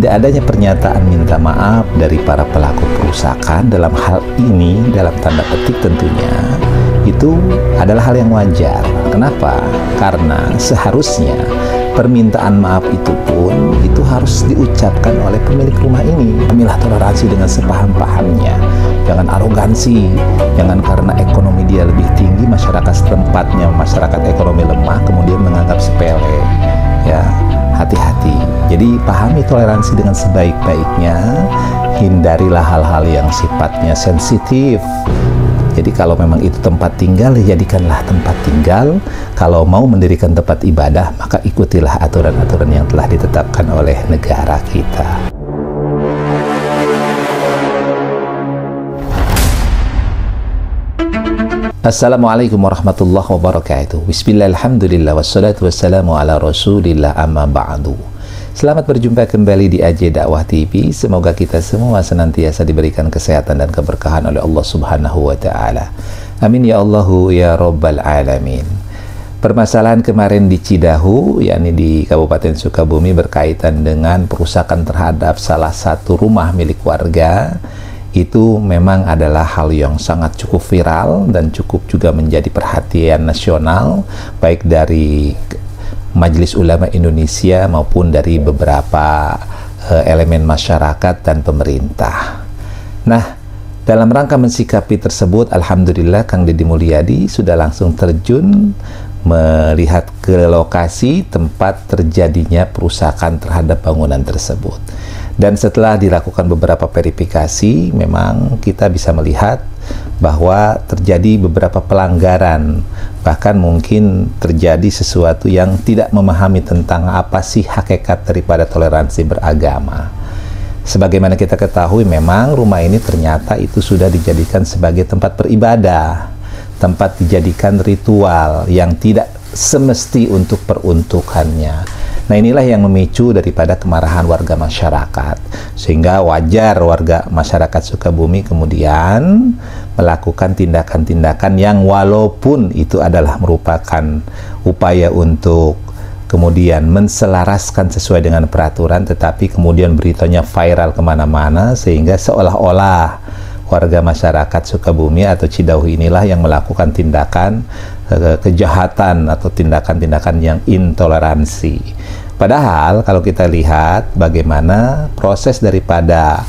Tidak adanya pernyataan minta maaf dari para pelaku perusakan dalam hal ini, dalam tanda petik tentunya, itu adalah hal yang wajar. Kenapa? Karena seharusnya permintaan maaf itu pun itu harus diucapkan oleh pemilik rumah ini. Ambillah toleransi dengan sepaham-pahamnya. Jangan arogansi, jangan karena ekonomi dia lebih tinggi, masyarakat setempatnya, masyarakat ekonomi lemah, kemudian menganggap sepele. Ya, hati-hati. Jadi pahami toleransi dengan sebaik-baiknya, hindarilah hal-hal yang sifatnya sensitif. Jadi kalau memang itu tempat tinggal, jadikanlah tempat tinggal. Kalau mau mendirikan tempat ibadah, maka ikutilah aturan-aturan yang telah ditetapkan oleh negara kita. Assalamualaikum warahmatullahi wabarakatuh. Bismillahirrahmanirrahim. Wassalatu wassalamu ala rasulillah amma ba'du. Selamat berjumpa kembali di AJ Dakwah TV. Semoga kita semua senantiasa diberikan kesehatan dan keberkahan oleh Allah Subhanahu wa Ta'ala. Amin ya Allahu ya Rabbal Alamin. Permasalahan kemarin di Cidahu, yakni di Kabupaten Sukabumi, berkaitan dengan perusakan terhadap salah satu rumah milik warga, itu memang adalah hal yang sangat cukup viral dan cukup juga menjadi perhatian nasional, baik dari Majelis Ulama Indonesia maupun dari beberapa elemen masyarakat dan pemerintah. Nah, dalam rangka mensikapi tersebut, alhamdulillah Kang Deddy Mulyadi sudah langsung terjun melihat ke lokasi tempat terjadinya perusakan terhadap bangunan tersebut. Dan setelah dilakukan beberapa verifikasi, memang kita bisa melihat bahwa terjadi beberapa pelanggaran, bahkan mungkin terjadi sesuatu yang tidak memahami tentang apa sih hakikat daripada toleransi beragama. Sebagaimana kita ketahui, memang rumah ini ternyata itu sudah dijadikan sebagai tempat beribadah, tempat dijadikan ritual yang tidak semesti untuk peruntukannya. Nah, inilah yang memicu daripada kemarahan warga masyarakat, sehingga wajar warga masyarakat Sukabumi kemudian melakukan tindakan-tindakan yang walaupun itu adalah merupakan upaya untuk kemudian menselaraskan sesuai dengan peraturan, tetapi kemudian beritanya viral kemana-mana, sehingga seolah-olah warga masyarakat Sukabumi atau Cidahu inilah yang melakukan tindakan kejahatan atau tindakan-tindakan yang intoleransi. Padahal kalau kita lihat bagaimana proses daripada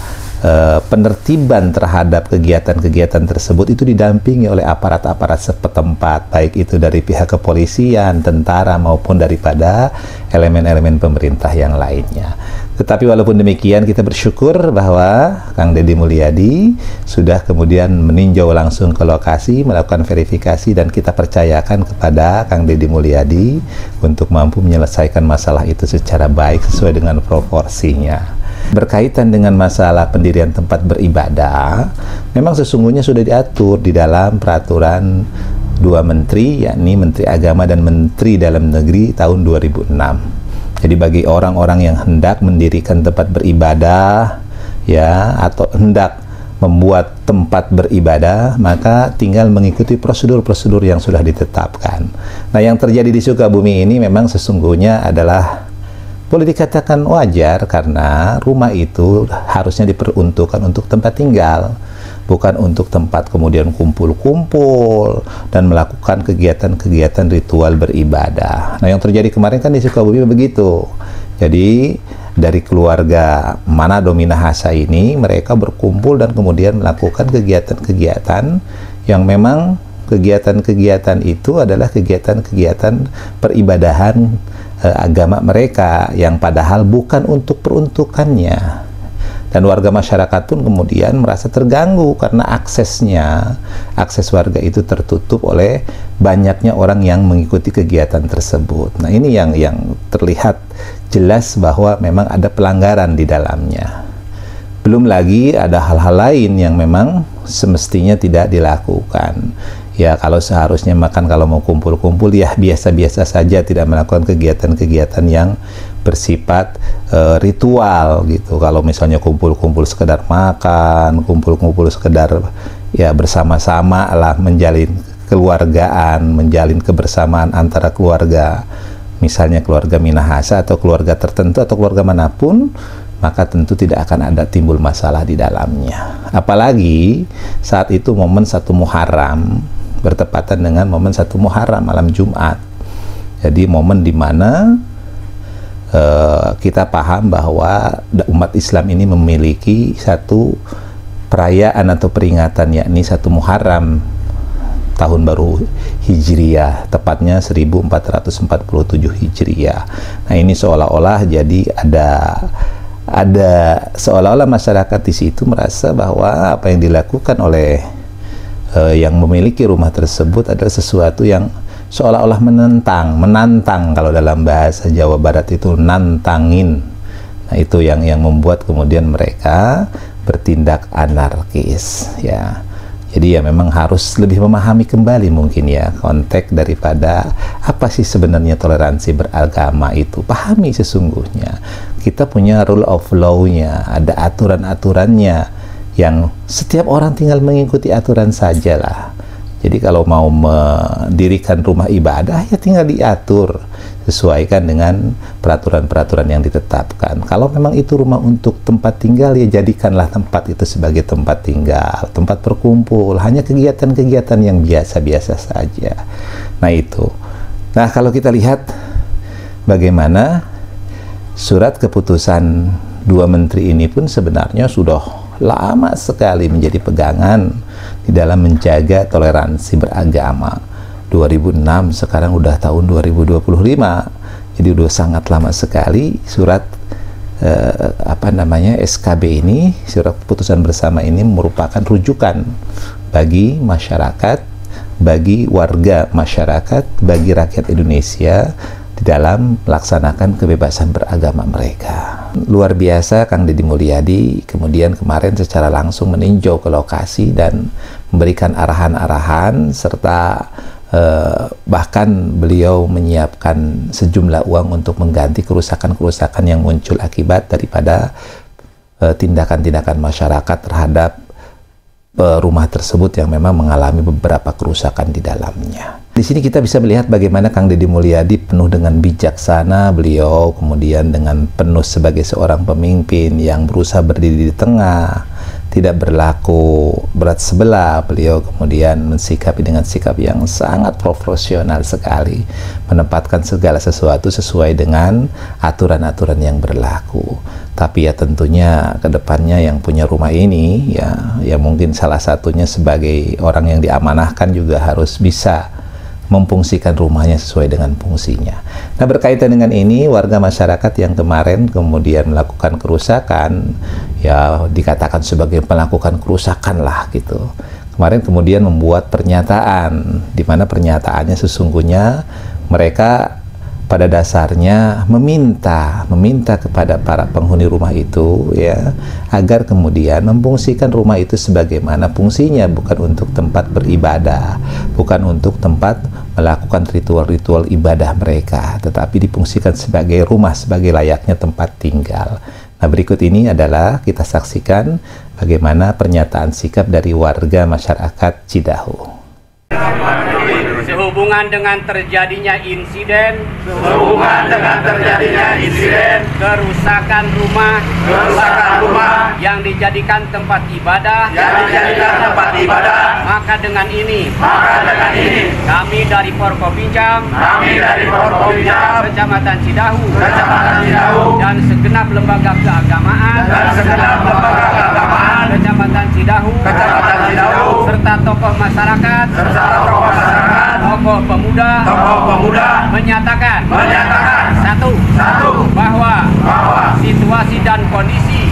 penertiban terhadap kegiatan-kegiatan tersebut itu didampingi oleh aparat-aparat setempat, baik itu dari pihak kepolisian, tentara, maupun daripada elemen-elemen pemerintah yang lainnya. Tetapi walaupun demikian, kita bersyukur bahwa Kang Deddy Mulyadi sudah kemudian meninjau langsung ke lokasi, melakukan verifikasi, dan kita percayakan kepada Kang Deddy Mulyadi untuk mampu menyelesaikan masalah itu secara baik sesuai dengan proporsinya. Berkaitan dengan masalah pendirian tempat beribadah, memang sesungguhnya sudah diatur di dalam peraturan dua menteri, yakni Menteri Agama dan Menteri Dalam Negeri tahun 2006. Jadi bagi orang-orang yang hendak mendirikan tempat beribadah, ya, atau hendak membuat tempat beribadah, maka tinggal mengikuti prosedur-prosedur yang sudah ditetapkan. Nah, yang terjadi di Sukabumi ini memang sesungguhnya adalah boleh dikatakan wajar, karena rumah itu harusnya diperuntukkan untuk tempat tinggal, bukan untuk tempat kemudian kumpul-kumpul dan melakukan kegiatan-kegiatan ritual beribadah. Nah, yang terjadi kemarin kan di Sukabumi begitu. Jadi dari keluarga Manado Minahasa ini, mereka berkumpul dan kemudian melakukan kegiatan-kegiatan yang memang kegiatan-kegiatan itu adalah kegiatan-kegiatan peribadahan agama mereka, yang padahal bukan untuk peruntukannya. Dan warga masyarakat pun kemudian merasa terganggu karena akses warga itu tertutup oleh banyaknya orang yang mengikuti kegiatan tersebut. Nah, ini yang terlihat jelas bahwa memang ada pelanggaran di dalamnya. Belum lagi ada hal-hal lain yang memang semestinya tidak dilakukan. Ya, kalau seharusnya makan, kalau mau kumpul-kumpul, ya biasa-biasa saja, tidak melakukan kegiatan-kegiatan yang bersifat ritual gitu. Kalau misalnya kumpul-kumpul sekedar makan, kumpul-kumpul sekedar ya bersama-sama lah, menjalin keluargaan, menjalin kebersamaan antara keluarga, misalnya keluarga Minahasa atau keluarga tertentu atau keluarga manapun, maka tentu tidak akan ada timbul masalah di dalamnya. Apalagi saat itu momen 1 Muharram bertepatan dengan momen 1 Muharram malam Jumat. Jadi momen di mana kita paham bahwa umat Islam ini memiliki satu perayaan atau peringatan, yakni 1 Muharram tahun baru Hijriah, tepatnya 1447 Hijriah. Nah, ini seolah-olah jadi ada seolah-olah masyarakat di situ merasa bahwa apa yang dilakukan oleh yang memiliki rumah tersebut adalah sesuatu yang seolah-olah menantang kalau dalam bahasa Jawa Barat itu nantangin. Nah, itu yang membuat kemudian mereka bertindak anarkis, ya. Jadi ya memang harus lebih memahami kembali mungkin ya konteks daripada apa sih sebenarnya toleransi beragama itu. Pahami sesungguhnya kita punya rule of law-nya, ada aturan-aturannya yang setiap orang tinggal mengikuti aturan sajalah. Jadi kalau mau mendirikan rumah ibadah ya tinggal diatur, sesuaikan dengan peraturan-peraturan yang ditetapkan. Kalau memang itu rumah untuk tempat tinggal, ya jadikanlah tempat itu sebagai tempat tinggal, tempat berkumpul, hanya kegiatan-kegiatan yang biasa-biasa saja. Nah itu. Nah kalau kita lihat bagaimana surat keputusan 2 menteri ini pun sebenarnya sudah lama sekali menjadi pegangan di dalam menjaga toleransi beragama. 2006, sekarang udah tahun 2025, jadi udah sangat lama sekali surat SKB ini, surat keputusan bersama ini merupakan rujukan bagi masyarakat, bagi warga masyarakat, bagi rakyat Indonesia di dalam melaksanakan kebebasan beragama mereka. Luar biasa Kang Deddy Mulyadi kemudian kemarin secara langsung meninjau ke lokasi dan memberikan arahan-arahan serta bahkan beliau menyiapkan sejumlah uang untuk mengganti kerusakan-kerusakan yang muncul akibat daripada tindakan-tindakan masyarakat terhadap rumah tersebut yang memang mengalami beberapa kerusakan di dalamnya. Di sini kita bisa melihat bagaimana Kang Deddy Mulyadi penuh dengan bijaksana, beliau kemudian dengan penuh sebagai seorang pemimpin yang berusaha berdiri di tengah, tidak berlaku berat sebelah. Beliau kemudian mensikapi dengan sikap yang sangat profesional sekali, menempatkan segala sesuatu sesuai dengan aturan-aturan yang berlaku. Tapi ya tentunya kedepannya yang punya rumah ini ya mungkin salah satunya sebagai orang yang diamanahkan juga harus bisa memfungsikan rumahnya sesuai dengan fungsinya. Nah, berkaitan dengan ini, warga masyarakat yang kemarin kemudian melakukan kerusakan, ya dikatakan sebagai melakukan kerusakan lah gitu. Kemarin kemudian membuat pernyataan, di mana pernyataannya sesungguhnya mereka pada dasarnya meminta kepada para penghuni rumah itu ya agar kemudian memfungsikan rumah itu sebagaimana fungsinya, bukan untuk tempat beribadah, bukan untuk tempat melakukan ritual-ritual ibadah mereka, tetapi difungsikan sebagai rumah, sebagai layaknya tempat tinggal. Nah, berikut ini adalah kita saksikan bagaimana pernyataan sikap dari warga masyarakat Cidahu. Sehubungan dengan terjadinya insiden kerusakan rumah yang dijadikan tempat ibadah, maka dengan ini kami dari Forkopimjam Kecamatan Cidahu dan segenap lembaga keagamaan Kecamatan Cidahu serta tokoh masyarakat, tokoh pemuda menyatakan satu, bahwa situasi dan kondisi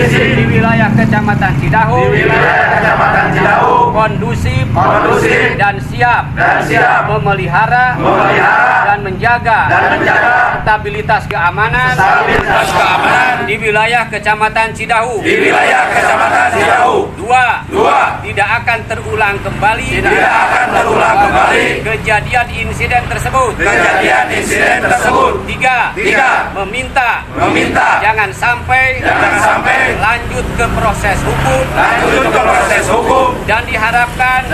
di wilayah Kecamatan Cidahu kondusif dan siap memelihara dan menjaga stabilitas keamanan di wilayah Kecamatan Cidahu. Dua, tidak akan terulang kembali kejadian insiden tersebut. Tiga, meminta jangan sampai lanjut ke proses hukum dan diharapkan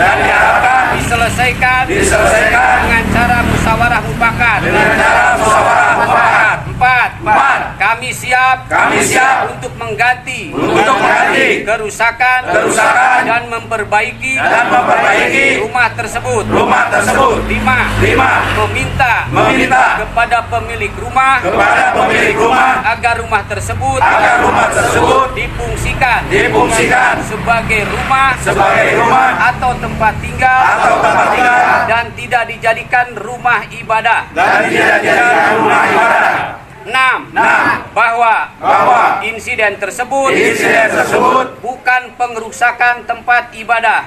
diselesaikan dengan cara musyawarah mufakat. 4, Kami siap untuk mengganti kerusakan dan memperbaiki rumah tersebut. 5. Meminta kepada pemilik rumah agar rumah tersebut difungsikan sebagai rumah atau tempat tinggal dan tidak dijadikan rumah ibadah. 6. Bahwa insiden tersebut bukan pengerusakan tempat ibadah.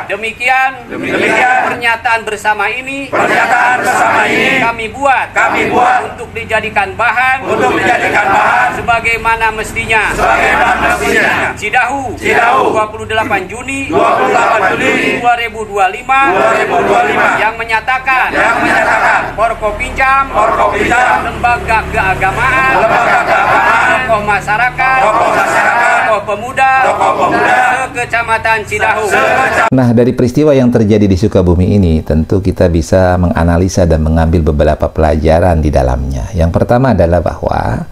Demikian pernyataan bersama ini kami buat untuk dijadikan bahan sebagaimana mestinya. Cidahu 28 Juni 2025 yang menyatakan Forkopinjam, lembaga keagamaan, tokoh masyarakat, tokoh pemuda, Kecamatan Cidahu. Nah, dari peristiwa yang terjadi di Sukabumi ini, tentu kita bisa menganalisa dan mengambil beberapa pelajaran di dalamnya. Yang pertama adalah bahwa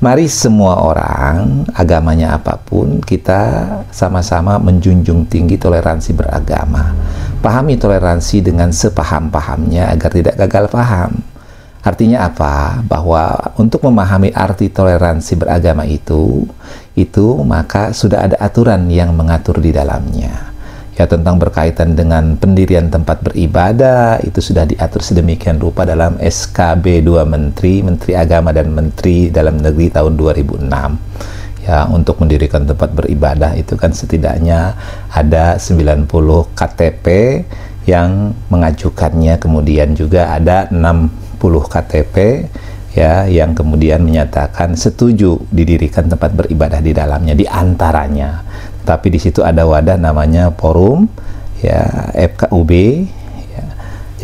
mari semua orang, agamanya apapun, kita sama-sama menjunjung tinggi toleransi beragama. Pahami toleransi dengan sepaham-pahamnya agar tidak gagal paham. Artinya apa? Bahwa untuk memahami arti toleransi beragama itu maka sudah ada aturan yang mengatur di dalamnya. Ya, tentang berkaitan dengan pendirian tempat beribadah, itu sudah diatur sedemikian rupa dalam SKB 2 Menteri Agama dan Menteri Dalam Negeri tahun 2006. Ya, untuk mendirikan tempat beribadah itu kan setidaknya ada 90 KTP yang mengajukannya, kemudian juga ada 60 KTP ya yang kemudian menyatakan setuju didirikan tempat beribadah di dalamnya, di antaranya. Tapi di situ ada wadah namanya forum ya FKUB ya.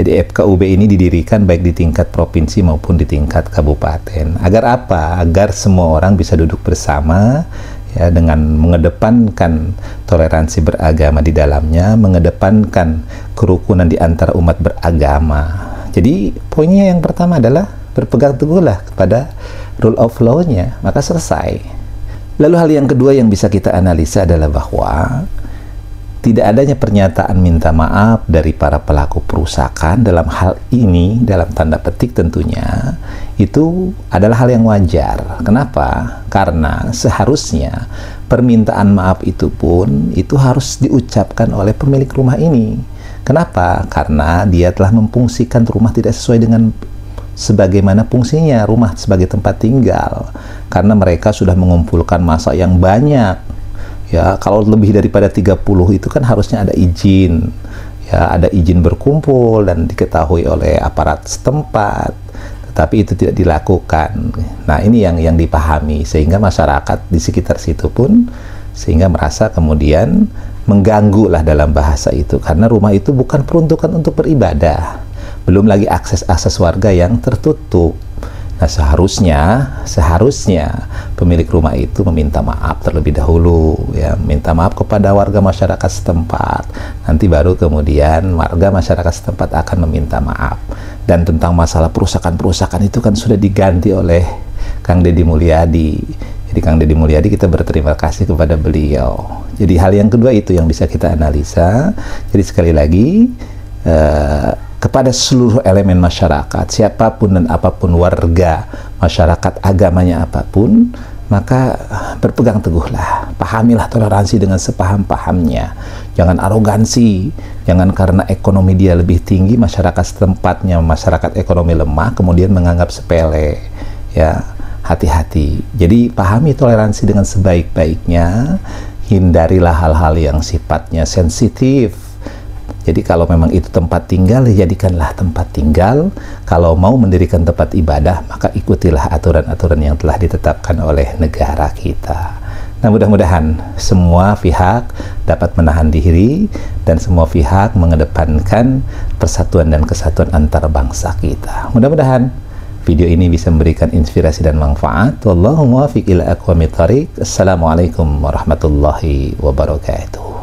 Jadi FKUB ini didirikan baik di tingkat provinsi maupun di tingkat kabupaten. Agar apa? Agar semua orang bisa duduk bersama ya, dengan mengedepankan toleransi beragama di dalamnya, mengedepankan kerukunan di antara umat beragama. Jadi poinnya yang pertama adalah berpegang teguhlah kepada rule of law-nya, maka selesai. Lalu hal yang kedua yang bisa kita analisa adalah bahwa tidak adanya pernyataan minta maaf dari para pelaku perusakan dalam hal ini, dalam tanda petik tentunya, itu adalah hal yang wajar. Kenapa? Karena seharusnya permintaan maaf itu pun itu harus diucapkan oleh pemilik rumah ini. Kenapa? Karena dia telah memfungsikan rumah tidak sesuai dengan sebagaimana fungsinya rumah sebagai tempat tinggal. Karena mereka sudah mengumpulkan massa yang banyak. Ya, kalau lebih daripada 30 itu kan harusnya ada izin. Ya, ada izin berkumpul dan diketahui oleh aparat setempat. Tetapi itu tidak dilakukan. Nah, ini yang dipahami sehingga masyarakat di sekitar situ pun sehingga merasa kemudian mengganggu lah dalam bahasa itu, karena rumah itu bukan peruntukan untuk beribadah, belum lagi akses warga yang tertutup. Nah, seharusnya pemilik rumah itu meminta maaf terlebih dahulu ya, minta maaf kepada warga masyarakat setempat, nanti baru kemudian warga masyarakat setempat akan meminta maaf. Dan tentang masalah perusakan itu kan sudah diganti oleh Kang Deddy Mulyadi. Jadi Kang Deddy Mulyadi kita berterima kasih kepada beliau. Jadi hal yang kedua itu yang bisa kita analisa. Jadi sekali lagi kepada seluruh elemen masyarakat, siapapun dan apapun warga masyarakat, agamanya apapun, maka berpegang teguhlah, pahamilah toleransi dengan sepaham-pahamnya. Jangan arogansi, jangan karena ekonomi dia lebih tinggi, masyarakat setempatnya masyarakat ekonomi lemah, kemudian menganggap sepele. Ya, hati-hati. Jadi pahami toleransi dengan sebaik-baiknya, hindarilah hal-hal yang sifatnya sensitif. Jadi kalau memang itu tempat tinggal, jadikanlah tempat tinggal. Kalau mau mendirikan tempat ibadah, maka ikutilah aturan-aturan yang telah ditetapkan oleh negara kita. Nah, mudah-mudahan semua pihak dapat menahan diri dan semua pihak mengedepankan persatuan dan kesatuan antar bangsa kita. Mudah-mudahan video ini bisa memberikan inspirasi dan manfaat. Wallahu muwaffiq ila aqwamit thoriq. Assalamualaikum warahmatullahi wabarakatuh.